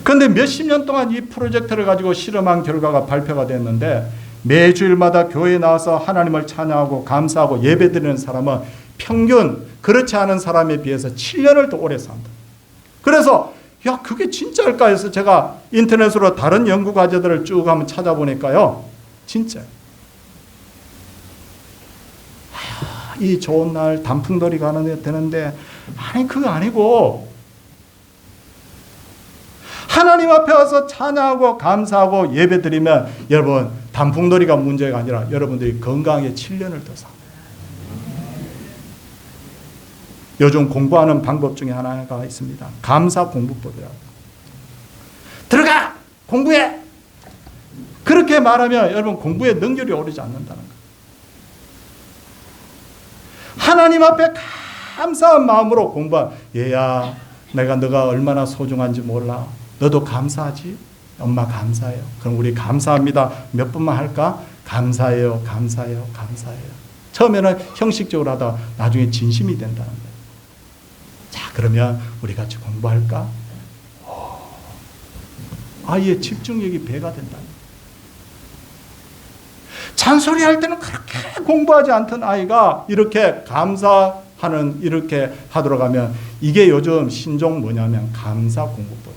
그런데 몇십 년 동안 이 프로젝트를 가지고 실험한 결과가 발표가 됐는데 매주일마다 교회에 나와서 하나님을 찬양하고 감사하고 예배드리는 사람은 평균 그렇지 않은 사람에 비해서 7년을 더 오래 산다. 그래서 야, 그게 진짜일까 해서 제가 인터넷으로 다른 연구 과제들을 쭉 한번 찾아보니까요, 진짜예요. 이 좋은 날 단풍놀이 가는 데 되는데, 아니 그거 아니고 하나님 앞에 와서 찬양하고 감사하고 예배드리면 여러분 단풍놀이가 문제가 아니라 여러분들이 건강하게 7년을 더 삽니다. 요즘 공부하는 방법 중에 하나가 있습니다. 감사 공부법이라고. 들어가! 공부해! 그렇게 말하면 여러분 공부에 능률이 오르지 않는다는 거예요. 하나님 앞에 감사한 마음으로 공부한, 얘야 내가 너가 얼마나 소중한지 몰라. 너도 감사하지? 엄마 감사해요. 그럼 우리 감사합니다. 몇 번만 할까? 감사해요. 감사해요. 감사해요. 처음에는 형식적으로 하다가 나중에 진심이 된다는 거예요. 자, 그러면 우리 같이 공부할까? 아이의 집중력이 배가 된다. 잔소리할 때는 그렇게 공부하지 않던 아이가 이렇게 감사하는, 이렇게 하도록 하면 이게 요즘 신종 뭐냐면 감사 공부법.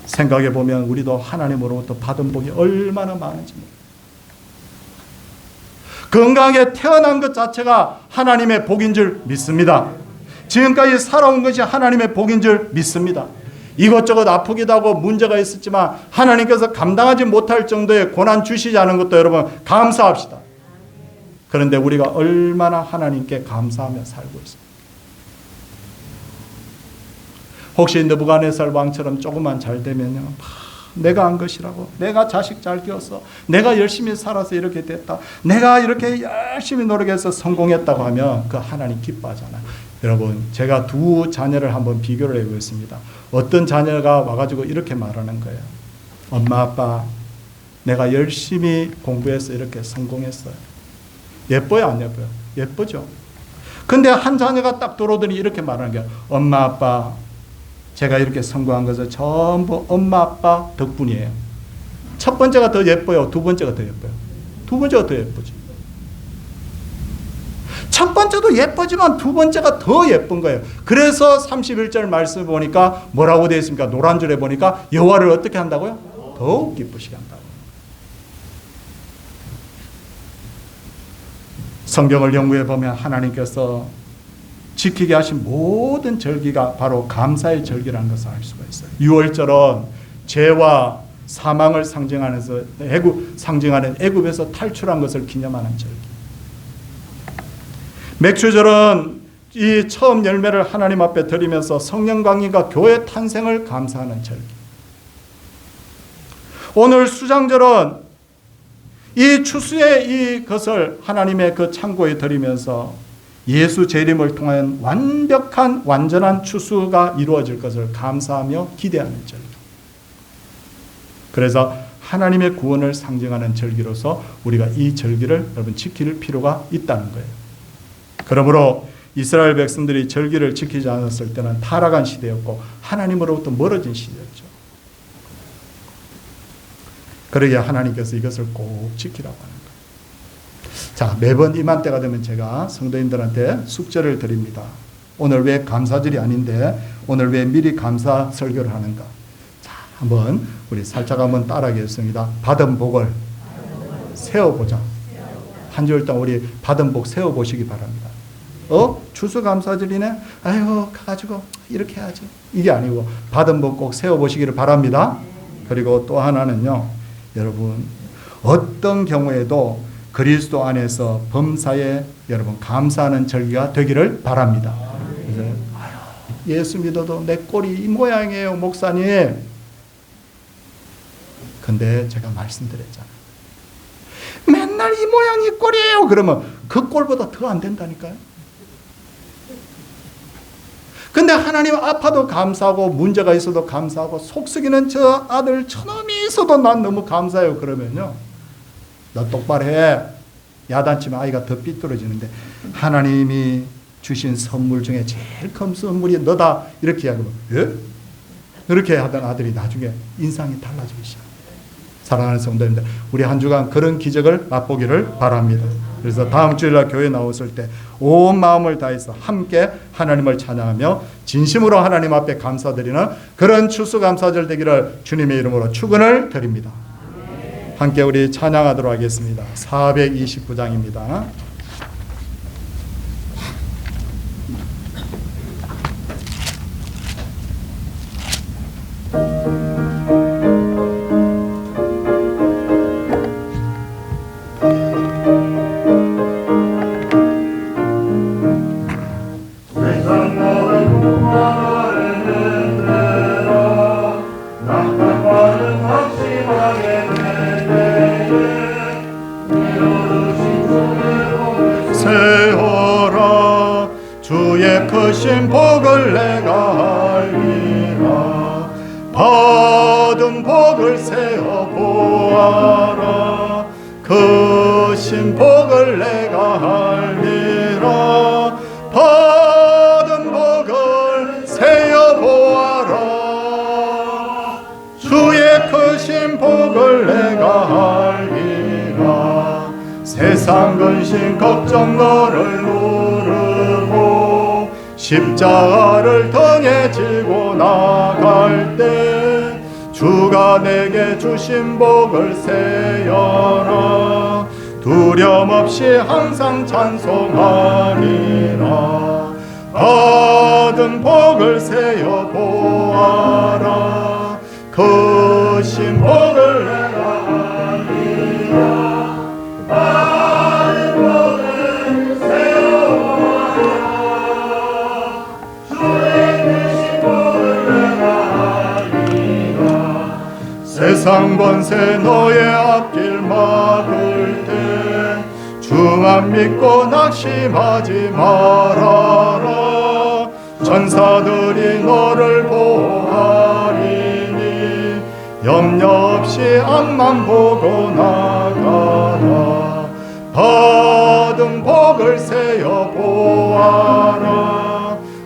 생각해 보면 우리도 하나님으로부터 받은 복이 얼마나 많은지 모릅니다. 건강하게 태어난 것 자체가 하나님의 복인 줄 믿습니다. 지금까지 살아온 것이 하나님의 복인 줄 믿습니다. 이것저것 아프기도 하고 문제가 있었지만 하나님께서 감당하지 못할 정도의 고난 주시지 않은 것도 여러분 감사합시다. 그런데 우리가 얼마나 하나님께 감사하며 살고 있습니까? 혹시 느부갓네살 왕처럼 조금만 잘 되면요, 내가 한 것이라고, 내가 자식 잘 키웠어, 내가 열심히 살아서 이렇게 됐다, 내가 이렇게 열심히 노력해서 성공했다고 하면 그 하나님 기뻐하잖아요. 여러분, 제가 두 자녀를 한번 비교를 해보겠습니다. 어떤 자녀가 와가지고 이렇게 말하는 거예요. 엄마 아빠, 내가 열심히 공부해서 이렇게 성공했어요. 예뻐요 안 예뻐요? 예쁘죠. 근데 한 자녀가 딱 들어오더니 이렇게 말하는 거예요. 엄마 아빠, 제가 이렇게 성공한 것은 전부 엄마 아빠 덕분이에요. 첫 번째가 더 예뻐요? 두 번째가 더 예뻐요? 두 번째가 더 예쁘지. 첫 번째도 예쁘지만 두 번째가 더 예쁜 거예요. 그래서 31절 말씀 보니까 뭐라고 되어 있습니까? 노란 줄에 보니까 여호와를 어떻게 한다고요? 더욱 기쁘시게 한다고. 성경을 연구해 보면 하나님께서 지키게 하신 모든 절기가 바로 감사의 절기라는 것을 알 수가 있어요. 유월절은 죄와 사망을 상징하는 애굽에서 탈출한 것을 기념하는 절기. 맥주절은 이 처음 열매를 하나님 앞에 드리면서 성령 강림과 교회 탄생을 감사하는 절기. 오늘 수장절은 이 추수의 이것을 하나님의 그 창고에 드리면서 예수 재림을 통한 완벽한 완전한 추수가 이루어질 것을 감사하며 기대하는 절기. 그래서 하나님의 구원을 상징하는 절기로서 우리가 이 절기를 여러분 지킬 필요가 있다는 거예요. 그러므로 이스라엘 백성들이 절기를 지키지 않았을 때는 타락한 시대였고 하나님으로부터 멀어진 시대였죠. 그러기에 하나님께서 이것을 꼭 지키라고 하는 거예요. 자, 매번 이맘때가 되면 제가 성도님들한테 숙제를 드립니다. 오늘 왜 감사절이 아닌데 오늘 왜 미리 감사 설교를 하는가? 자, 한번 우리 살짝 한번 따라하겠습니다. 받은 복을 세워보자. 한 주일 동안 우리 받은 복 세워보시기 바랍니다. 추수감사절이네? 아이고 가가지고 이렇게 해야지. 이게 아니고 받은 복 꼭 세워보시기를 바랍니다. 그리고 또 하나는요, 여러분 어떤 경우에도 그리스도 안에서 범사에 여러분 감사하는 절기가 되기를 바랍니다. 그래서 예수 믿어도 내 꼴이 이 모양이에요 목사님. 근데 제가 말씀드렸잖아요. 맨날 이 모양 이 꼴이에요. 그러면 그 꼴보다 더 안 된다니까요. 근데 하나님 아파도 감사하고 문제가 있어도 감사하고 속썩이는 저 아들 저놈이 있어도 난 너무 감사해요. 그러면요, 너 똑바로 해. 야단치면 아이가 더 삐뚤어지는데 하나님이 주신 선물 중에 제일 큰 선물이 너다 이렇게 하고 예? 그렇게 하던 아들이 나중에 인상이 달라지기 시작합니다. 사랑하는 성도님들, 우리 한 주간 그런 기적을 맛보기를 바랍니다. 그래서 다음 주일날 교회 나왔을 때 온 마음을 다해서 함께 하나님을 찬양하며 진심으로 하나님 앞에 감사드리는 그런 추수감사절 되기를 주님의 이름으로 축원을 드립니다. 함께 우리 찬양하도록 하겠습니다. 429장입니다. 세어라 주의 크신 복을 내가 알리라 받은 복을 세어 보아라 크신 복을 내가 알리라 받은 복을 세어 보아라 주의 크신 복을 내가 알리라 세상 근심 걱정 너를 누르고 십자가를 등에 지고 나갈 때 주가 내게 주신 복을 세어라 두려움 없이 항상 찬송하리라 받은 복을 세어 보아라 크신 복을 내가 알리라 세상 권세 너의 앞길 막을 때 주만 믿고 낙심하지 말아라 천사들이 너를 보호하리니 염려 없이 앞만 보고 나가라 받은 복을 세어 보아라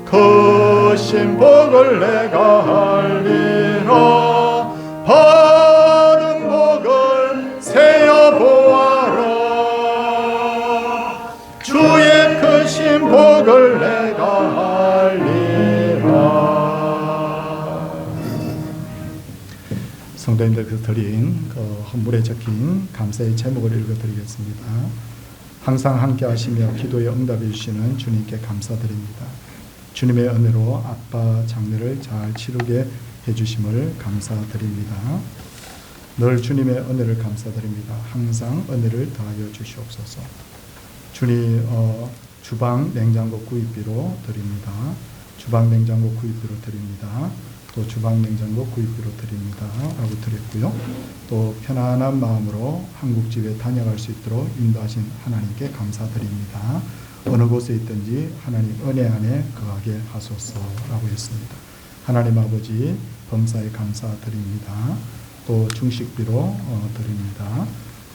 크신 복을 내가 알리라 받은 복을 세어 보아라 주의 크신 복을 내가 알리라. 성도님들께서 드린 그 헌물에 적힌 감사의 제목을 읽어드리겠습니다. 항상 함께 하시며 기도에 응답해 주시는 주님께 감사드립니다. 주님의 은혜로 아빠 장례를 잘 치르게 해주심을 감사드립니다. 늘 주님의 은혜를 감사드립니다. 항상 은혜를 더하여 주시옵소서. 주님 주방 냉장고 구입비로 드립니다. 주방 냉장고 구입비로 드립니다. 또 주방 냉장고 구입비로 드립니다. 라고 드렸고요. 또 편안한 마음으로 한국 집에 다녀갈 수 있도록 인도하신 하나님께 감사드립니다. 어느 곳에 있든지 하나님 은혜 안에 거하게 하소서라고 했습니다. 하나님 아버지 범사에 감사드립니다. 또 중식비로 드립니다.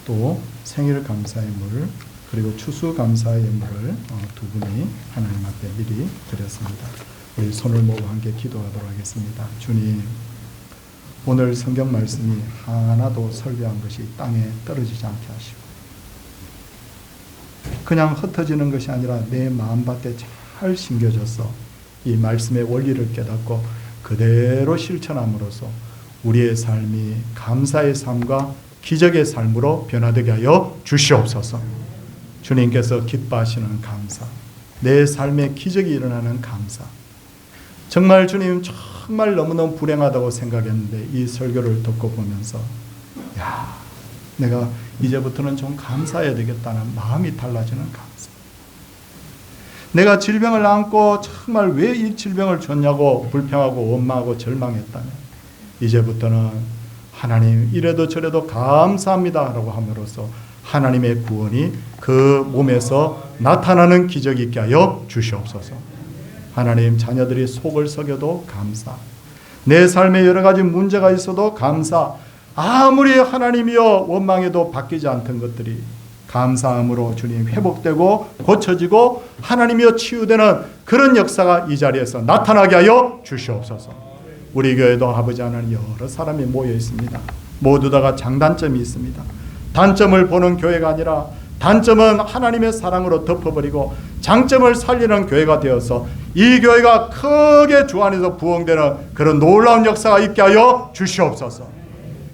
또 생일 감사의 물 그리고 추수 감사의 물을 두 분이 하나님 앞에 미리 드렸습니다. 우리 손을 모으고 함께 기도하도록 하겠습니다. 주님, 오늘 성경 말씀이 하나도 설교한 것이 땅에 떨어지지 않게 하시고 그냥 흩어지는 것이 아니라 내 마음밭에 잘 심겨져서 이 말씀의 원리를 깨닫고 그대로 실천함으로써 우리의 삶이 감사의 삶과 기적의 삶으로 변화되게 하여 주시옵소서. 주님께서 기뻐하시는 감사, 내 삶에 기적이 일어나는 감사. 정말 주님 정말 너무너무 불행하다고 생각했는데 이 설교를 듣고 보면서 야, 내가 이제부터는 좀 감사해야 되겠다는 마음이 달라지는 감사. 내가 질병을 안고 정말 왜 이 질병을 줬냐고 불평하고 원망하고 절망했다면 이제부터는 하나님 이래도 저래도 감사합니다 라고 함으로써 하나님의 구원이 그 몸에서 나타나는 기적이 있게 하여 주시옵소서. 하나님, 자녀들이 속을 썩여도 감사, 내 삶에 여러 가지 문제가 있어도 감사, 아무리 하나님이여 원망해도 바뀌지 않던 것들이 감사함으로 주님 회복되고 고쳐지고 하나님이여 치유되는 그런 역사가 이 자리에서 나타나게 하여 주시옵소서. 우리 교회도 아버지 하나님 여러 사람이 모여 있습니다. 모두 다가 장단점이 있습니다. 단점을 보는 교회가 아니라 단점은 하나님의 사랑으로 덮어버리고 장점을 살리는 교회가 되어서 이 교회가 크게 주 안에서 부흥되는 그런 놀라운 역사가 있게 하여 주시옵소서.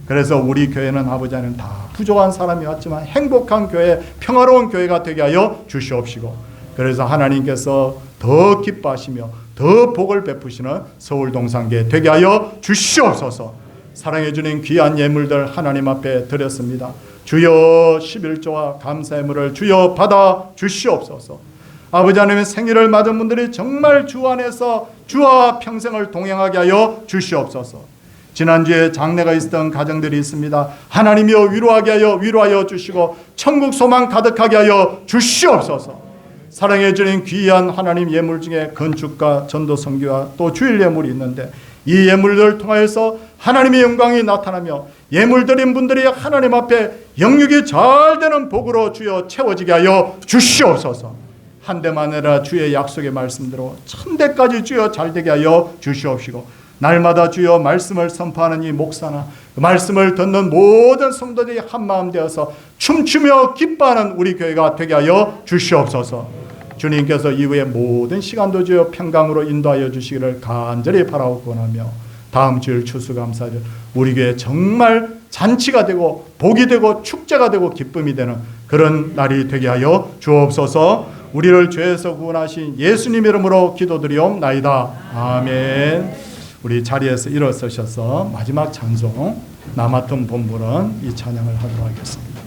그래서 우리 교회는 아버지 하나님 다 부족한 사람이 왔지만 행복한 교회, 평화로운 교회가 되게 하여 주시옵시고, 그래서 하나님께서 더 기뻐하시며 더 복을 베푸시는 서울 동산교회 되게 하여 주시옵소서. 사랑해 주님 귀한 예물들 하나님 앞에 드렸습니다. 주여 11조와 감사의 물을 주여 받아 주시옵소서. 아버지 하나님의 생일을 맞은 분들이 정말 주 안에서 주와 평생을 동행하게 하여 주시옵소서. 지난주에 장례가 있었던 가정들이 있습니다. 하나님이여 위로하여 주시고 천국 소망 가득하게 하여 주시옵소서. 사랑해 주님 귀한 하나님 예물 중에 건축과 전도 선교와 또 주일 예물이 있는데 이 예물들을 통하여서 하나님의 영광이 나타나며 예물 드린 분들이 하나님 앞에 영육이 잘 되는 복으로 주여 채워지게 하여 주시옵소서. 한 대만 아니라 주의 약속의 말씀대로 1000대까지 주여 잘 되게 하여 주시옵시고, 날마다 주여 말씀을 선포하는 이 목사나 그 말씀을 듣는 모든 성도들이 한마음 되어서 춤추며 기뻐하는 우리 교회가 되게 하여 주시옵소서. 주님께서 이후에 모든 시간도 주여 평강으로 인도하여 주시기를 간절히 바라고 원하며, 다음 주일 추수감사절 우리 교회 정말 잔치가 되고 복이 되고 축제가 되고 기쁨이 되는 그런 날이 되게 하여 주옵소서. 우리를 죄에서 구원하신 예수님 이름으로 기도드리옵나이다. 아멘. 우리 자리에서 일어서셔서 마지막 찬송 나 맡은 본분은 이 찬양을 하도록 하겠습니다.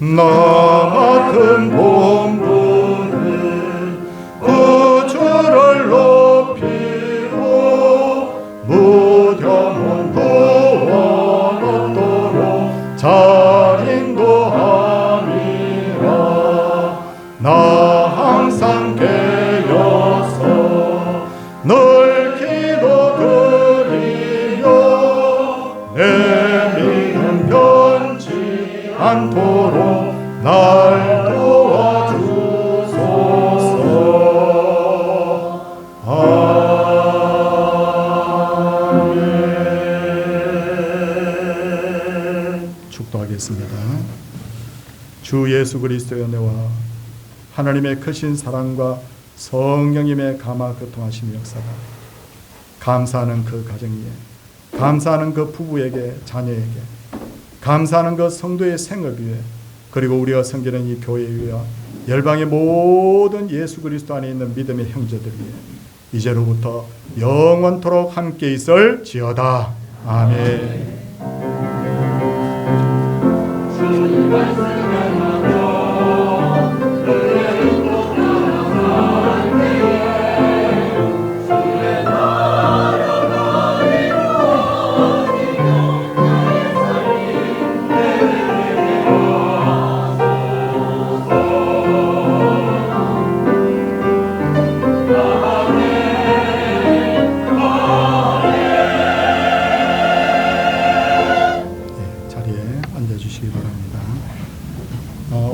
나 맡은 본분은 구주를 높이고 무뎌온 구원 얻도록 잘 인도함이라. 나 항상 깨어서 늘 기도드리며 내 믿음 변치 않도록 날 도와주소서. 아멘. 축도하겠습니다. 주 예수 그리스도의 은혜와 하나님의 크신 사랑과 성령님의 감화 교통하심의 역사가 감사하는 그 가정 위에, 감사하는 그 부부에게, 자녀에게, 감사하는 그 성도의 생업 위에, 그리고 우리가 섬기는 이 교회 위에, 열방의 모든 예수 그리스도 안에 있는 믿음의 형제들 위에 이제로부터 영원토록 함께 있을지어다. 아멘.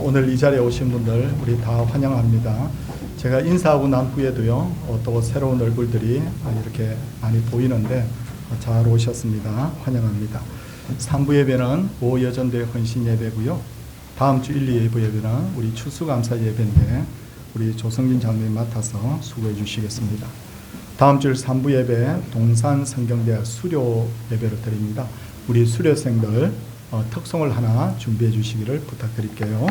오늘 이 자리에 오신 분들 우리 다 환영합니다. 제가 인사하고 난 후에도요, 또 새로운 얼굴들이 이렇게 많이 보이는데 잘 오셨습니다. 환영합니다. 3부 예배는 오여전대 헌신 예배고요. 다음 주 1, 2 예배는 우리 추수감사 예배인데 우리 조성진 장로님 맡아서 수고해 주시겠습니다. 다음 주 3부 예배 동산성경대학 수료 예배를 드립니다. 우리 수료생들 특송을 하나 준비해 주시기를 부탁드릴게요.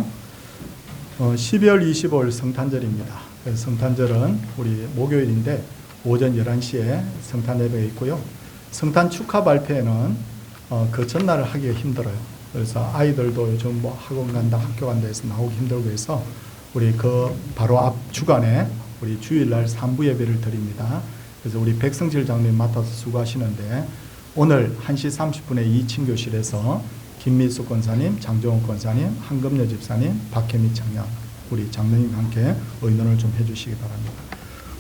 12월 25일 성탄절입니다. 성탄절은 우리 목요일인데 오전 11시에 성탄 예배가 있고요. 성탄 축하 발표회는 그 전날을 하기가 힘들어요. 그래서 아이들도 요즘 뭐 학원 간다, 학교 간다 해서 나오기 힘들고 해서 우리 그 바로 앞 주간에 우리 주일날 3부 예배를 드립니다. 그래서 우리 백성질 장로님 맡아서 수고하시는데 오늘 1시 30분에 2층 교실에서 김미숙 권사님, 장정욱 권사님, 한금여 집사님, 박혜미 청년 우리 장로님과 함께 의논을 좀 해주시기 바랍니다.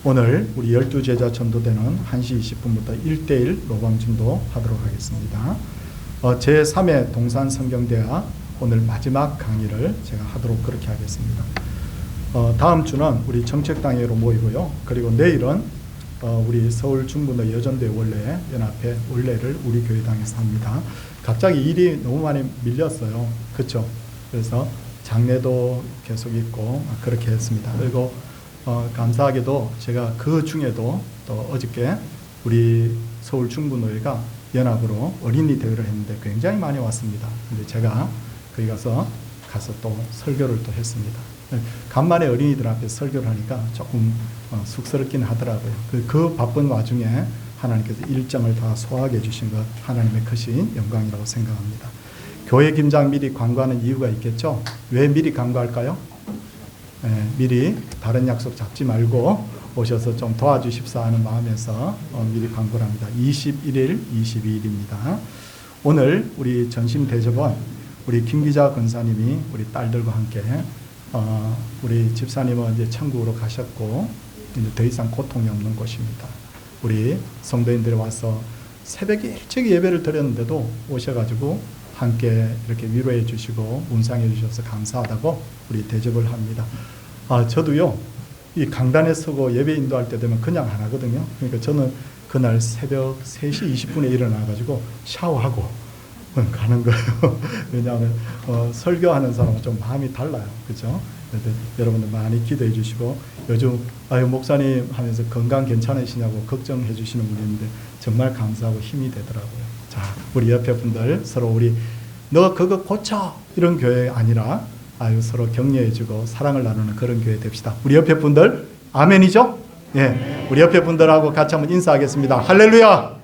오늘 우리 12제자 전도대는 1시 20분부터 1대1 로방전도 하도록 하겠습니다. 제3회 동산 성경대학 오늘 마지막 강의를 제가 하도록 그렇게 하겠습니다. 다음 주는 우리 정책당회로 모이고요. 그리고 내일은 우리 서울 중부의 여전대 원래 연합회 원래를 우리 교회당에서 합니다. 갑자기 일이 너무 많이 밀렸어요. 그렇죠? 그래서 장례도 계속 있고 그렇게 했습니다. 그리고 감사하게도 제가 그 중에도 또 어저께 우리 서울 중부노회가 연합으로 어린이 대회를 했는데 굉장히 많이 왔습니다. 근데 제가 거기 가서 또 설교를 또 했습니다. 간만에 어린이들 앞에 설교를 하니까 조금 쑥스럽긴 하더라고요. 그 바쁜 와중에 하나님께서 일정을 다 소화하게 해주신 것 하나님의 크신 영광이라고 생각합니다. 교회 김장 미리 광고하는 이유가 있겠죠? 왜 미리 광고할까요? 미리 다른 약속 잡지 말고 오셔서 좀 도와주십사 하는 마음에서 미리 광고를 합니다. 21일, 22일입니다. 오늘 우리 전심 대접원 우리 김기자 권사님이 우리 딸들과 함께 우리 집사님은 이제 천국으로 가셨고 이제 더 이상 고통이 없는 곳입니다. 우리 성도인들이 와서 새벽에 일찍 예배를 드렸는데도 오셔가지고 함께 이렇게 위로해 주시고 문상해 주셔서 감사하다고 우리 대접을 합니다. 저도요 이 강단에 서고 예배 인도할 때 되면 그냥 안 하거든요. 그러니까 저는 그날 새벽 3시 20분에 일어나가지고 샤워하고 가는 거예요. 왜냐하면 설교하는 사람은 좀 마음이 달라요. 그렇죠? 여러분들 많이 기도해 주시고 요즘 목사님 하면서 건강 괜찮으시냐고 걱정해 주시는 분이 있는데 정말 감사하고 힘이 되더라고요. 자, 우리 옆에 분들 서로 우리 너 그거 고쳐 이런 교회 아니라 서로 격려해 주고 사랑을 나누는 그런 교회 됩시다. 우리 옆에 분들 아멘이죠? 예, 우리 옆에 분들하고 같이 한번 인사하겠습니다. 할렐루야.